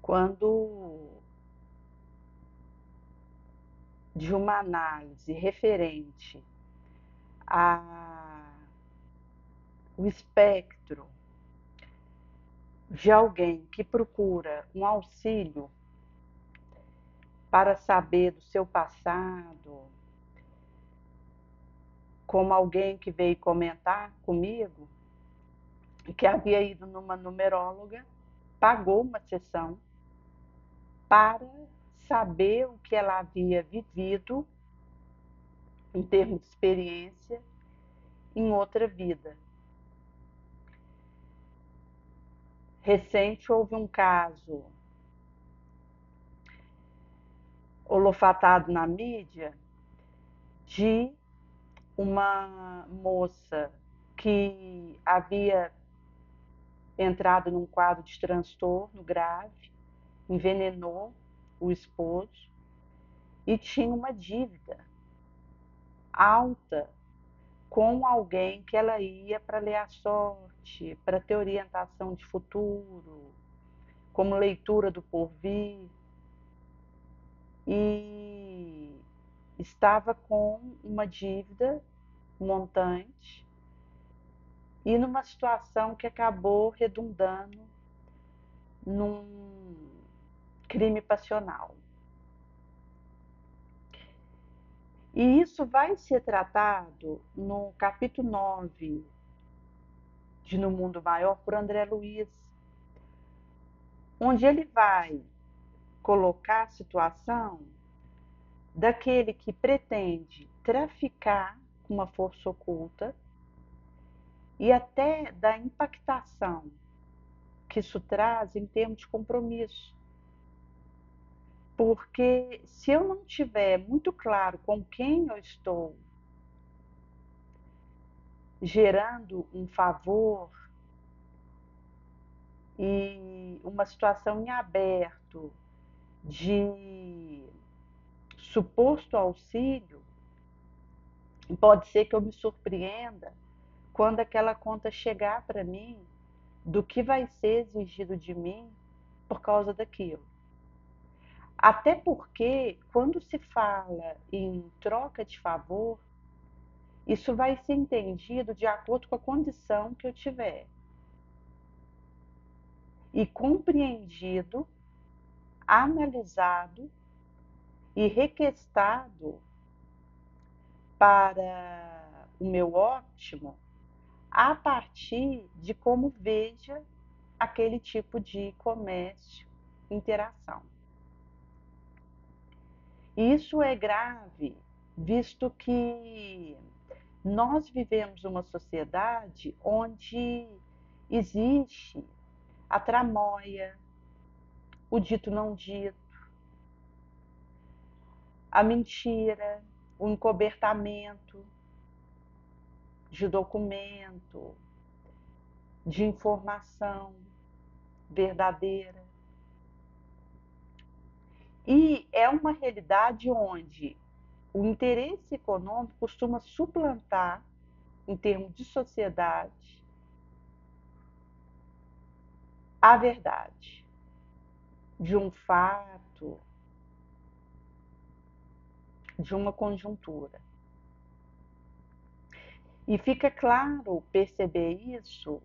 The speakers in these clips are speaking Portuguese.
quando de uma análise referente ao espectro de alguém que procura um auxílio para saber do seu passado, como alguém que veio comentar comigo que havia ido numa numeróloga, pagou uma sessão para saber o que ela havia vivido em termos de experiência em outra vida. Recente houve um caso holofatado na mídia de uma moça que havia entrado num quadro de transtorno grave, envenenou o esposo e tinha uma dívida alta com alguém que ela ia para ler a sorte, para ter orientação de futuro, como leitura do porvir, e estava com uma dívida montante e numa situação que acabou redundando num crime passional. E isso vai ser tratado no capítulo 9 de No Mundo Maior por André Luiz, onde ele vai colocar a situação daquele que pretende traficar com uma força oculta e até da impactação que isso traz em termos de compromisso. Porque se eu não tiver muito claro com quem eu estou gerando um favor e uma situação em aberto de suposto auxílio, pode ser que eu me surpreenda quando aquela conta chegar para mim do que vai ser exigido de mim por causa daquilo. Até porque, quando se fala em troca de favor, isso vai ser entendido de acordo com a condição que eu tiver e compreendido, analisado e requestado para o meu ótimo a partir de como veja aquele tipo de comércio, interação. Isso é grave, visto que nós vivemos uma sociedade onde existe a tramóia, o dito não dito, a mentira, o encobertamento de documento, de informação verdadeira. E é uma realidade onde o interesse econômico costuma suplantar, em termos de sociedade, a verdade de um fato, de uma conjuntura. E fica claro perceber isso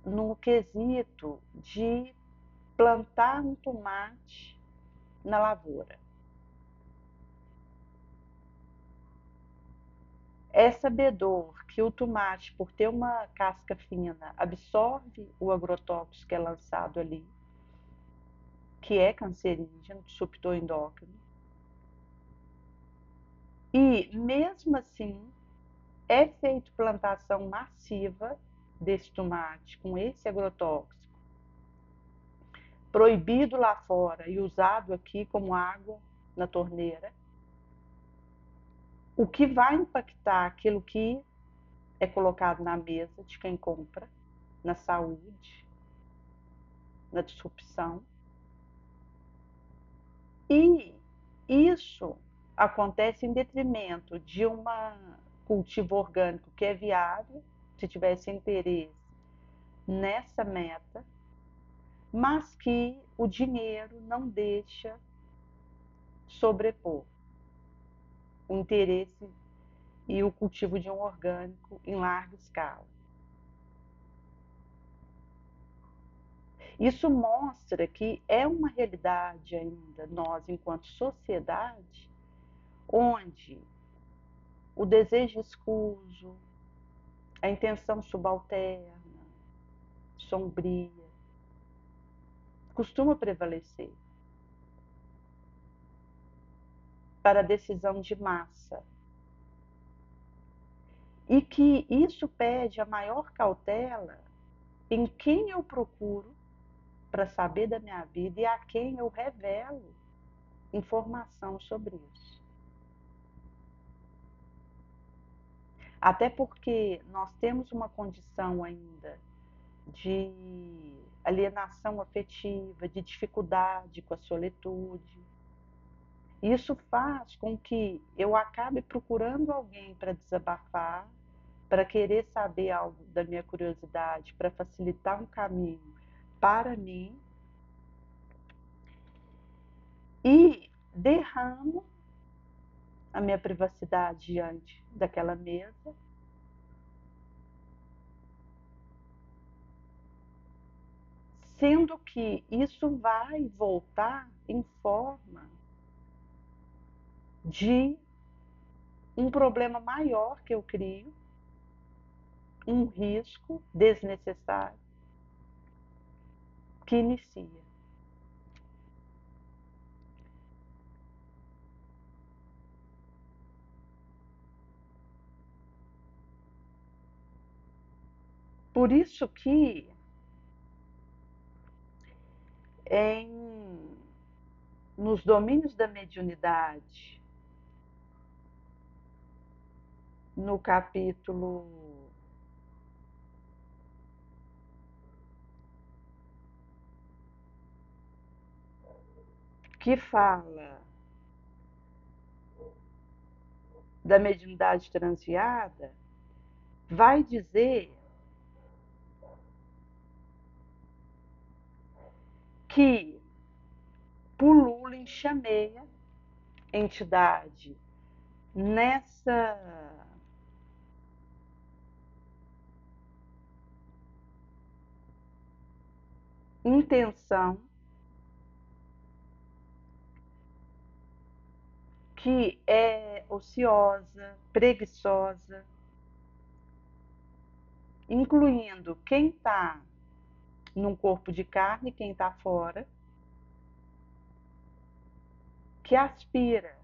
no quesito de plantar um tomate na lavoura. É sabedor que o tomate, por ter uma casca fina, absorve o agrotóxico que é lançado ali, que é cancerígeno, disruptor endócrino. E, mesmo assim, é feita plantação massiva desse tomate com esse agrotóxico, proibido lá fora e usado aqui como água na torneira, o que vai impactar aquilo que é colocado na mesa de quem compra, na saúde, na disrupção. E isso acontece em detrimento de um cultivo orgânico que é viável, se tivesse interesse nessa meta, mas que o dinheiro não deixa sobrepor o interesse e o cultivo de um orgânico em larga escala. Isso mostra que é uma realidade ainda, nós, enquanto sociedade, onde o desejo escuso, a intenção subalterna, sombria, costuma prevalecer para a decisão de massa. E que isso pede a maior cautela em quem eu procuro para saber da minha vida e a quem eu revelo informação sobre isso. Até porque nós temos uma condição ainda de alienação afetiva, de dificuldade com a solitude. Isso faz com que eu acabe procurando alguém para desabafar, para querer saber algo da minha curiosidade, para facilitar um caminho para mim, e derramo a minha privacidade diante daquela mesa, sendo que isso vai voltar em forma de um problema maior que eu crio, um risco desnecessário que inicia. Por isso que nos domínios da mediunidade, no capítulo que fala da mediunidade transviada, vai dizer que pulula, enxameia entidade nessa intenção que é ociosa, preguiçosa, incluindo quem está num corpo de carne e quem está fora, que aspira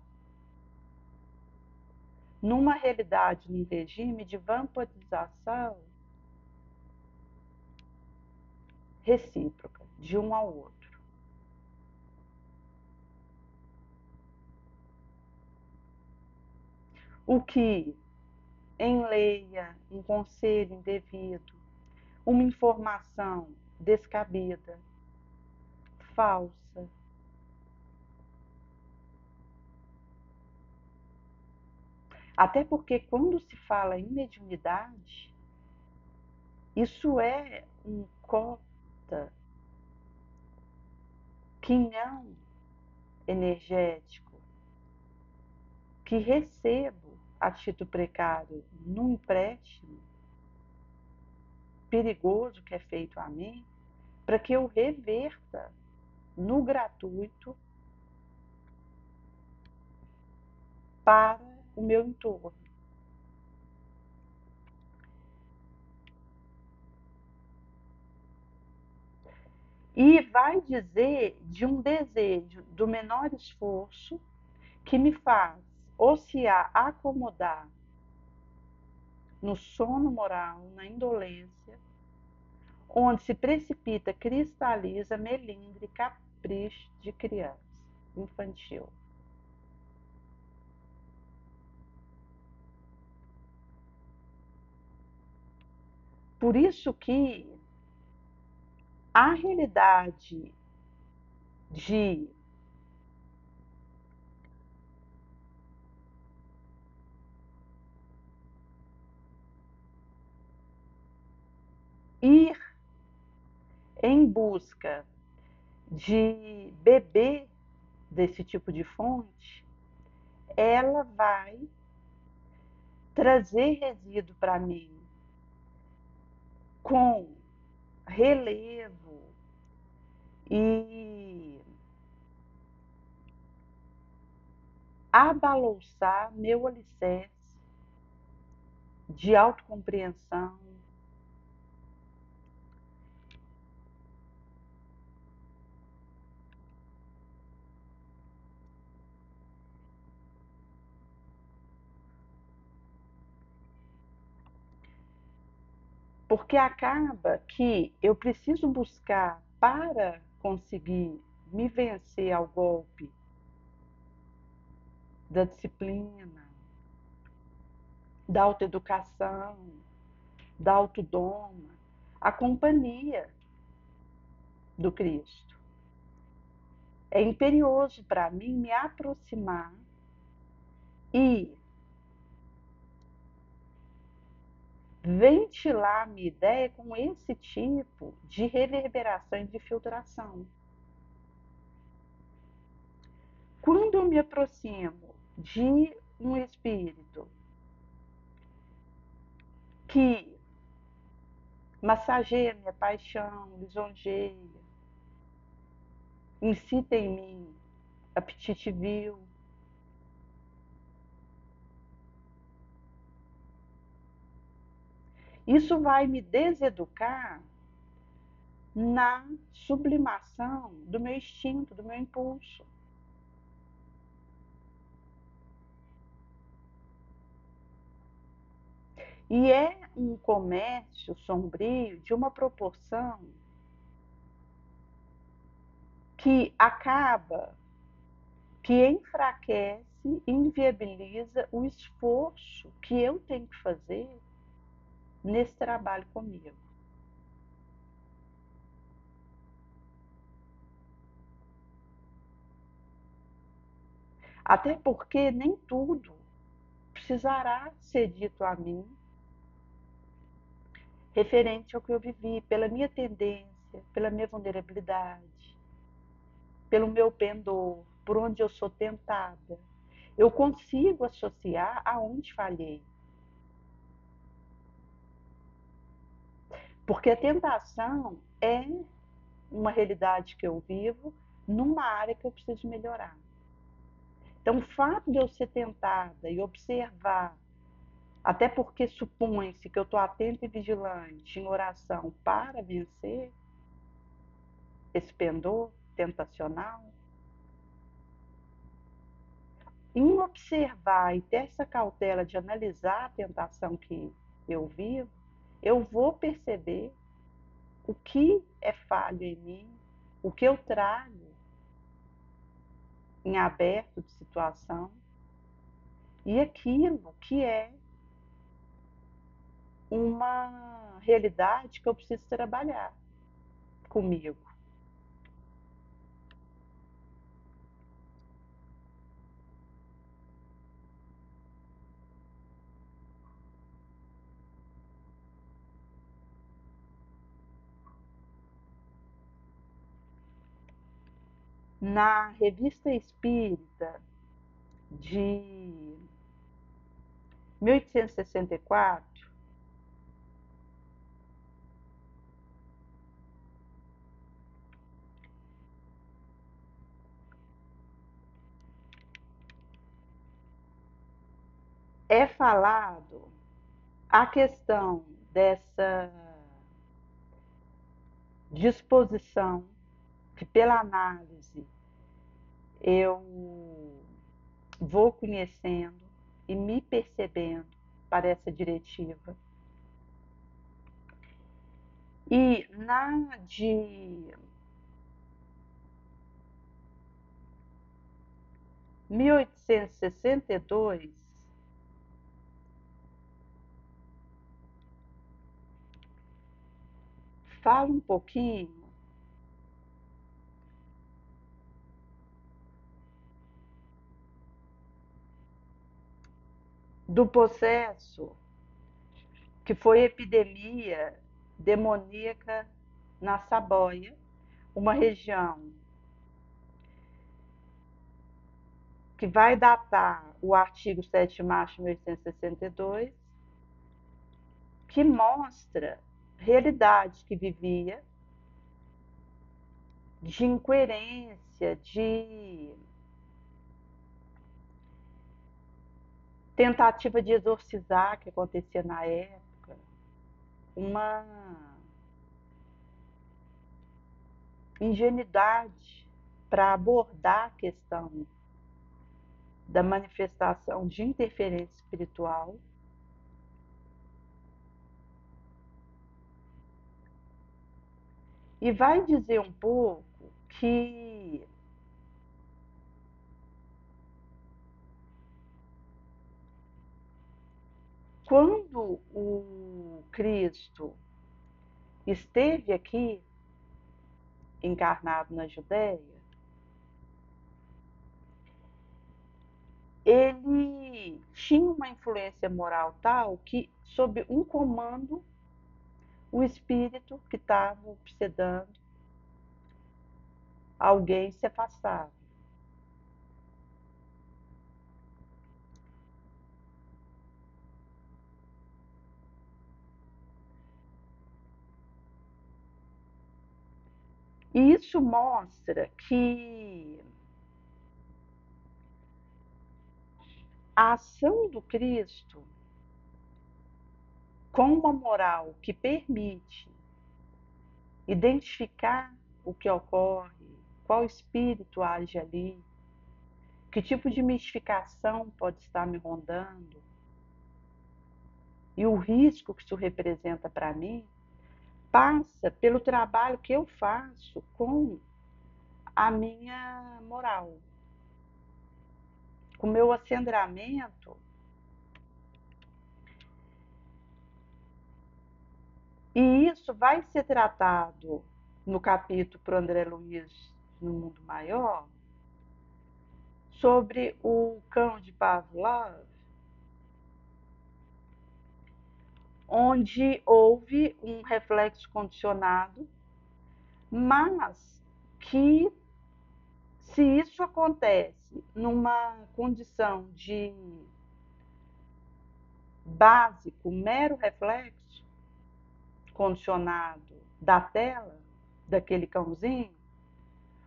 numa realidade, num regime de vampirização recíproca, de um ao outro. O que enleia um conselho indevido, uma informação descabida, falsa. Até porque quando se fala em mediunidade, isso é um cota, quinhão energético que recebo a título precário num empréstimo perigoso que é feito a mim, para que eu reverta no gratuito para o meu entorno. E vai dizer de um desejo do menor esforço que me faz oscilar, acomodar no sono moral, na indolência, onde se precipita, cristaliza, melindre, capricho de criança, infantil. Por isso que a realidade de ir em busca de beber desse tipo de fonte, ela vai trazer resíduo para mim com relevo e abalouçar meu alicerce de autocompreensão. Porque acaba que eu preciso buscar para conseguir me vencer ao golpe da disciplina, da autoeducação, da autodoma, a companhia do Cristo. É imperioso para mim me aproximar e ventilar minha ideia com esse tipo de reverberação e de filtração. Quando eu me aproximo de um espírito que massageia minha paixão, lisonjeia, incita em mim apetite vil, isso vai me deseducar na sublimação do meu instinto, do meu impulso. E é um comércio sombrio de uma proporção que acaba, que enfraquece e inviabiliza o esforço que eu tenho que fazer nesse trabalho comigo. Até porque nem tudo precisará ser dito a mim referente ao que eu vivi, pela minha tendência, pela minha vulnerabilidade, pelo meu pendor, por onde eu sou tentada. Eu consigo associar aonde falhei. Porque a tentação é uma realidade que eu vivo numa área que eu preciso melhorar. Então, o fato de eu ser tentada e observar, até porque supõe-se que eu estou atento e vigilante em oração para vencer esse pendor tentacional, em observar e ter essa cautela de analisar a tentação que eu vivo, eu vou perceber o que é falho em mim, o que eu trago em aberto de situação e aquilo que é uma realidade que eu preciso trabalhar comigo. Na Revista Espírita de 1864, é falado a questão dessa disposição que, pela análise, eu vou conhecendo e me percebendo para essa diretiva. E na de 1862, fala um pouquinho do processo que foi epidemia demoníaca na Saboia, uma região que vai datar o artigo 7 de março de 1862, que mostra realidade que vivia, de incoerência, de tentativa de exorcizar que acontecia na época, uma ingenuidade para abordar a questão da manifestação de interferência espiritual. E vai dizer um pouco que quando o Cristo esteve aqui, encarnado na Judéia, ele tinha uma influência moral tal que, sob um comando, o espírito que estava obsedando alguém se afastava. E isso mostra que a ação do Cristo, com uma moral que permite identificar o que ocorre, qual espírito age ali, que tipo de mistificação pode estar me rondando, e o risco que isso representa para mim, passa pelo trabalho que eu faço com a minha moral, com o meu acendramento. E isso vai ser tratado no capítulo para o André Luiz, no Mundo Maior, sobre o cão de Pavlov, onde houve um reflexo condicionado, mas que, se isso acontece numa condição de básico, mero reflexo condicionado da tela, daquele cãozinho,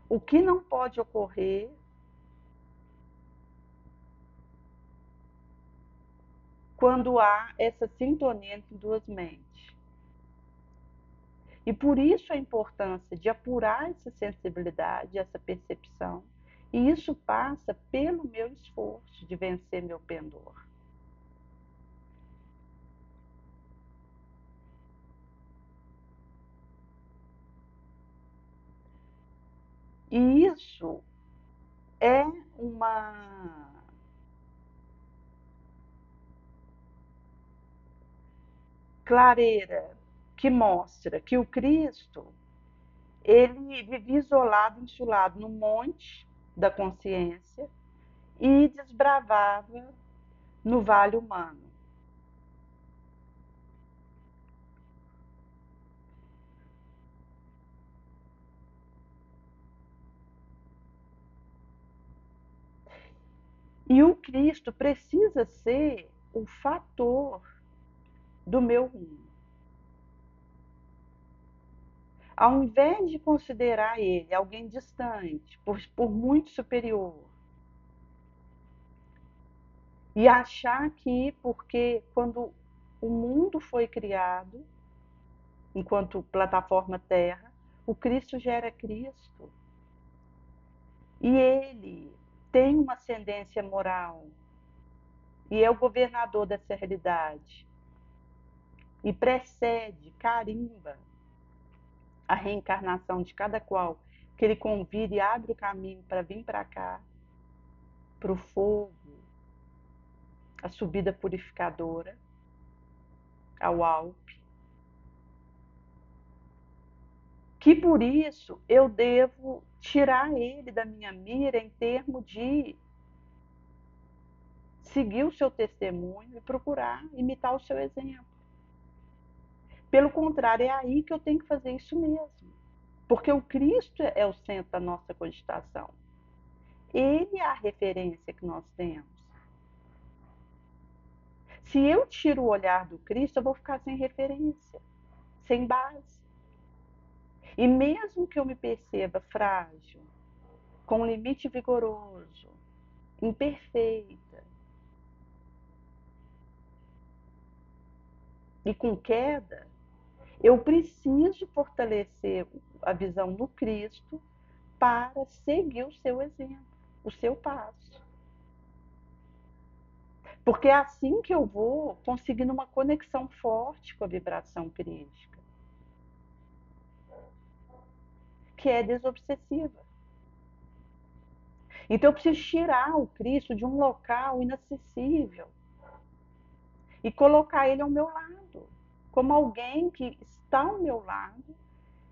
o que não pode ocorrer quando há essa sintonia entre duas mentes. E por isso a importância de apurar essa sensibilidade, essa percepção, e isso passa pelo meu esforço de vencer meu pendor. E isso é uma clareira que mostra que o Cristo, ele vivia isolado, insulado no monte da consciência e desbravava no vale humano. E o Cristo precisa ser o fator do meu rumo. Ao invés de considerar ele alguém distante, por muito superior, e achar que, porque quando o mundo foi criado, enquanto plataforma Terra, o Cristo já era Cristo. E ele tem uma ascendência moral, e é o governador dessa realidade, e precede, carimba a reencarnação de cada qual, que ele convida e abre o caminho para vir para cá, para o fogo, a subida purificadora, ao Alpe. Que por isso eu devo tirar ele da minha mira em termos de seguir o seu testemunho e procurar imitar o seu exemplo. Pelo contrário, é aí que eu tenho que fazer isso mesmo. Porque o Cristo é o centro da nossa cogitação. Ele é a referência que nós temos. Se eu tiro o olhar do Cristo, eu vou ficar sem referência, sem base. E mesmo que eu me perceba frágil, com limite vigoroso, imperfeita e com queda, eu preciso fortalecer a visão no Cristo para seguir o seu exemplo, o seu passo. Porque é assim que eu vou conseguindo uma conexão forte com a vibração crística, que é desobsessiva. Então eu preciso tirar o Cristo de um local inacessível e colocar ele ao meu lado, como alguém que está ao meu lado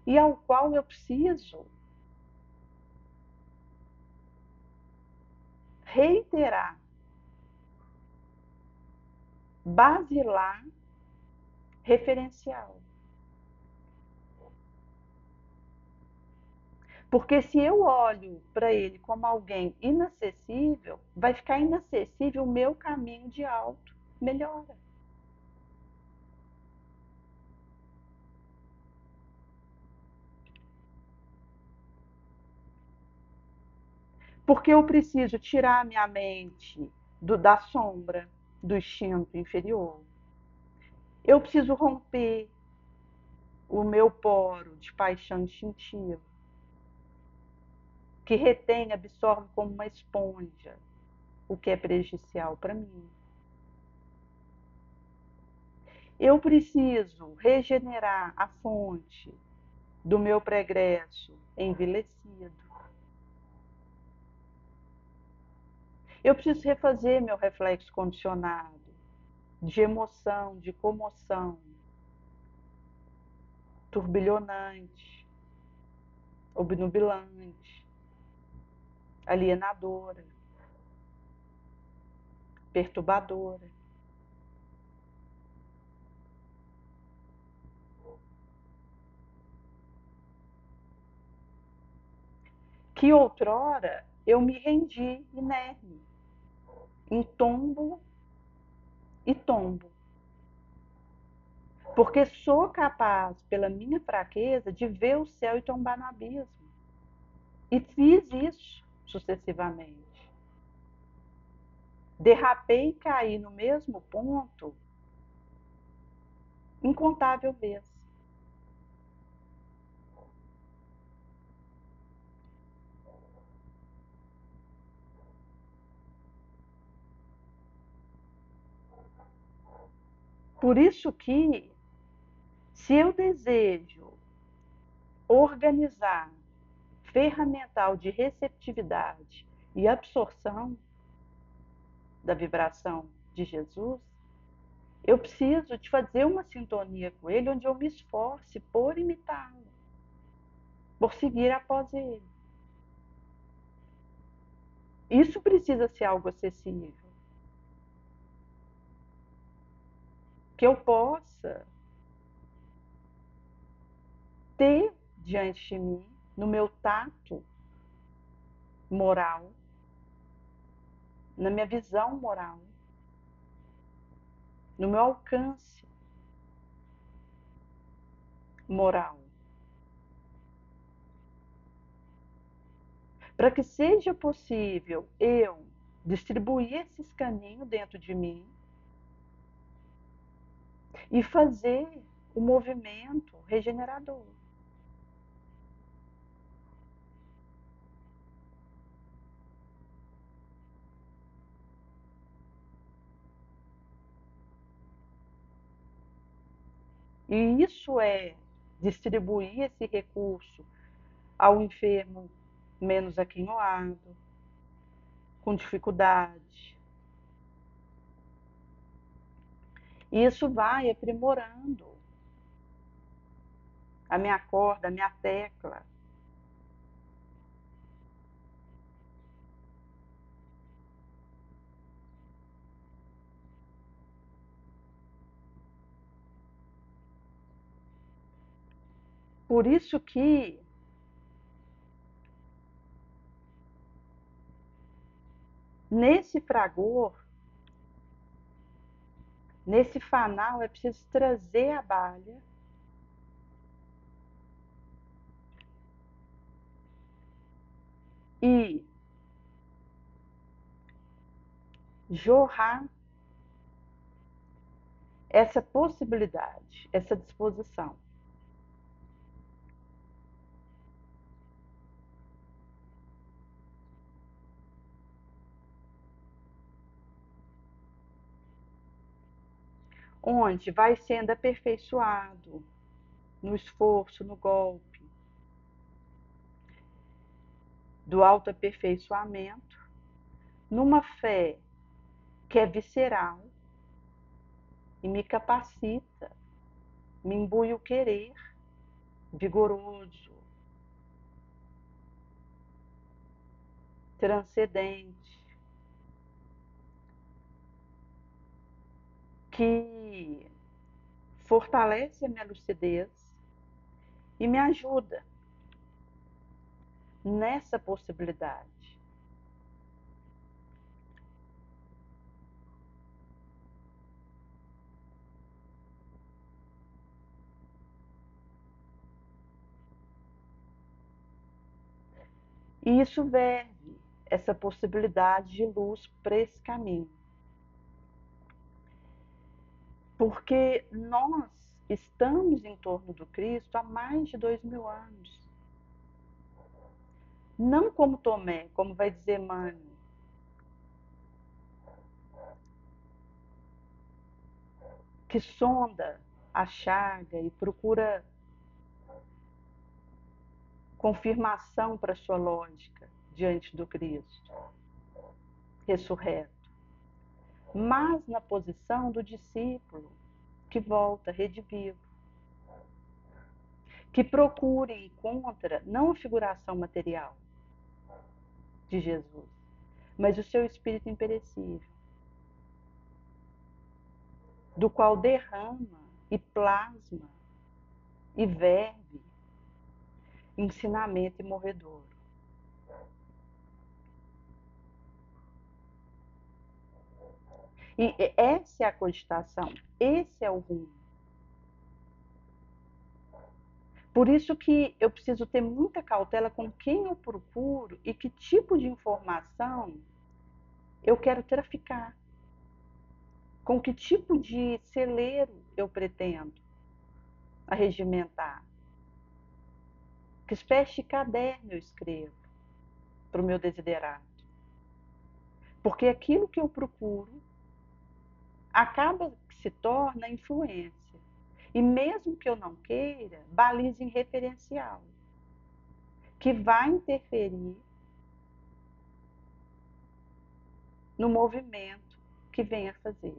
e ao qual eu preciso reiterar, basilar, referencial. Porque se eu olho para ele como alguém inacessível, vai ficar inacessível o meu caminho de alto melhora. Porque eu preciso tirar minha mente da sombra, do instinto inferior. Eu preciso romper o meu poro de paixão instintiva, que retém, absorve como uma esponja o que é prejudicial para mim. Eu preciso regenerar a fonte do meu pregresso envelhecido. Eu preciso refazer meu reflexo condicionado de emoção, de comoção, turbilhonante, obnubilante, alienadora, perturbadora. Que outrora eu me rendi inerme, em tombo e tombo. Porque sou capaz, pela minha fraqueza, de ver o céu e tombar no abismo. E fiz isso sucessivamente. Derrapei e caí no mesmo ponto incontável vezes. Por isso que, se eu desejo organizar ferramental de receptividade e absorção da vibração de Jesus, eu preciso de fazer uma sintonia com ele, onde eu me esforce por imitá-lo, por seguir após ele. Isso precisa ser algo acessível, que eu possa ter diante de mim, no meu tato moral, na minha visão moral, no meu alcance moral. Para que seja possível eu distribuir esses caninhos dentro de mim e fazer o movimento regenerador. E isso é distribuir esse recurso ao enfermo menos aquinhoado, com dificuldade. E isso vai aprimorando a minha corda, a minha tecla. Por isso que Nesse fragor, nesse fanal, é preciso trazer a balha e jorrar essa possibilidade, essa disposição. Onde vai sendo aperfeiçoado no esforço, no golpe do autoaperfeiçoamento, numa fé que é visceral e me capacita, me imbui o querer vigoroso, transcendente, que fortalece a minha lucidez e me ajuda nessa possibilidade. E isso verve essa possibilidade de luz para esse caminho. Porque nós estamos em torno do Cristo há mais de 2000 anos. Não como Tomé, como vai dizer Emmanuel, que sonda a chaga e procura confirmação para sua lógica diante do Cristo ressurreto, mas na posição do discípulo que volta redivivo, que procura e encontra não a figuração material de Jesus, mas o seu espírito imperecível, do qual derrama e plasma e verve ensinamento imorredouro. E essa é a cogitação, esse é o rumo. Por isso que eu preciso ter muita cautela com quem eu procuro e que tipo de informação eu quero traficar. Com que tipo de celeiro eu pretendo arregimentar. Que espécie de caderno eu escrevo para o meu desiderato. Porque aquilo que eu procuro acaba que se torna influência. E mesmo que eu não queira, baliza em referencial, que vai interferir no movimento que venha fazer.